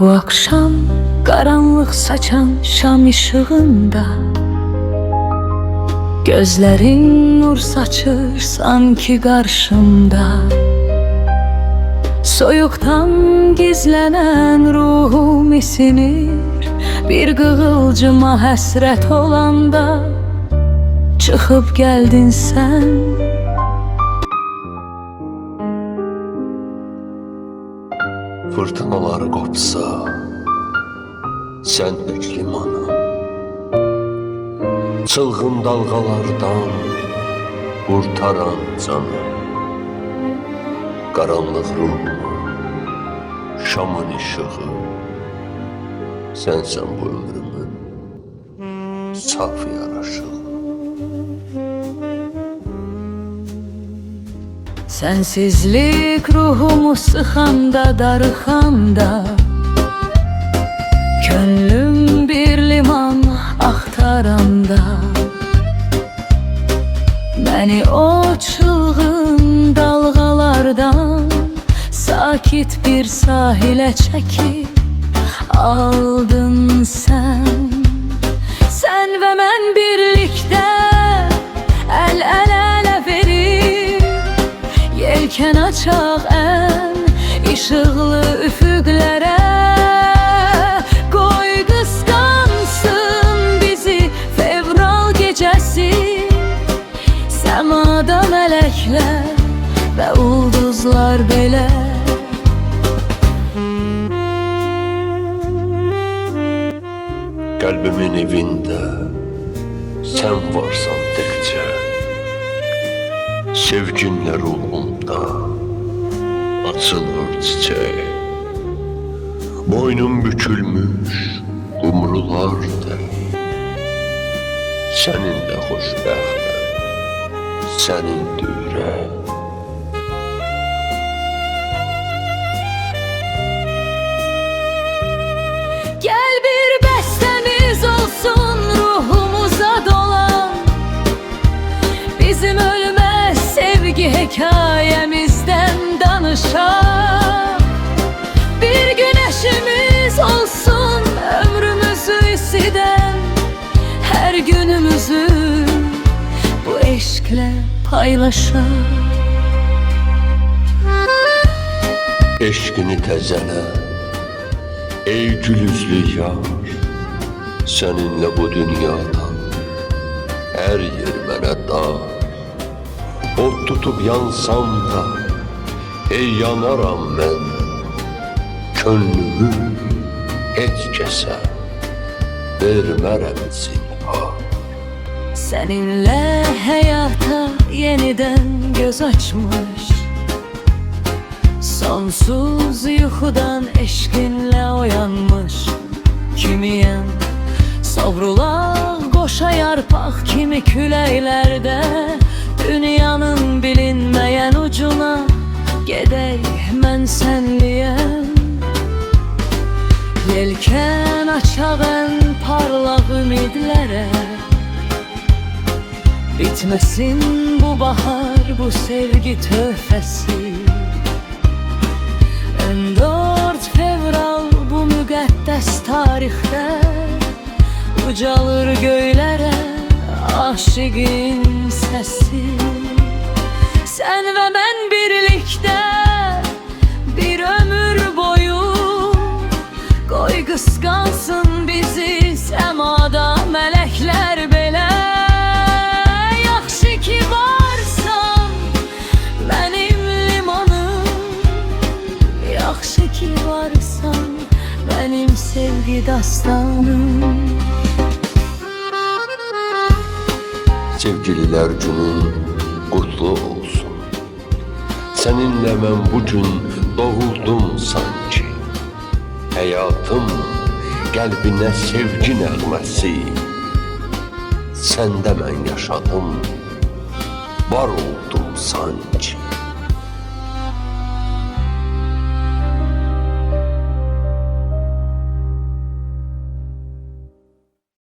Bu akşam karanlık saçan şam ışığında gözlerin nur saçır sanki karşımda. Soyuktan gizlenen ruhum isinir, bir kıvılcıma həsrət olanda çıkıp geldin sen. Fırtınalar qopsa, sən tək limana, çılğın dalğalardan qurtaran canı. Qaranlıq ruhumu, şamın işığı, sənsən bu ömrümün saf yaraşığı. Sensizlik ruhumu sıxanda, darıxanda, könlüm bir liman axtaranda, beni o çılgın dalgalardan sakit bir sahile çekip aldın sen. Sen ve ben birlikte el ele verip yelken açaq en ışıqlı üfüqlərə. Qoy qısqansın bizi fevral gecəsi, səmada mələklər və ulduzlar belə. Qəlbimin evində sən varsan təkcə, sevginlə ruhumda açılır çiçək. Boynum bükülmüş qumrulardır, səninlə xoşbəxtəm, sənin dürək. Gel bir bestemiz olsun ruhumuza dolan, bizim ölmez sevgi hikayemizden danışan. Bir güneşimiz olsun ömrümüzü isiden, her günümüzü bu eşkle paylaşan. Eşkini təzələ, ey gülüzlü yar, səninlə bu dünyadan hər yer mənə dar. Od tutub yansam da, ey yanaram mən, könlümü heç kəsə vermərəm zinhar. Seninle hayata yeniden göz açmış, sonsuz yuxudan eşkinle uyanmış kimiyem. Savrulaq qoşa yarpaq kimi küləklərdə, dünyanın bilinmeyen ucuna gedək mən sənliyəm. Yelken açaq en parlaq ümidlərə, bitmesin bu bahar, bu sevgi töhfəsi. 14 fevral bu müqəddəs tarixdə ucalır göylərə aşığın səsi. Sen ve ben birlikte bir ömür boyu, qoy qısqansın bizi səmada mələklər belə. Yaxşı ki varsan mənim limanım, yaxşı ki varsan mənim sevgi dastanım. Sevgililər günün qutlu olsun, səninlə mən bugün doğuldum sanki. Həyatım qəlbinə sevgi nəğməsi, səndə mən yaşadım, var oldum sanki.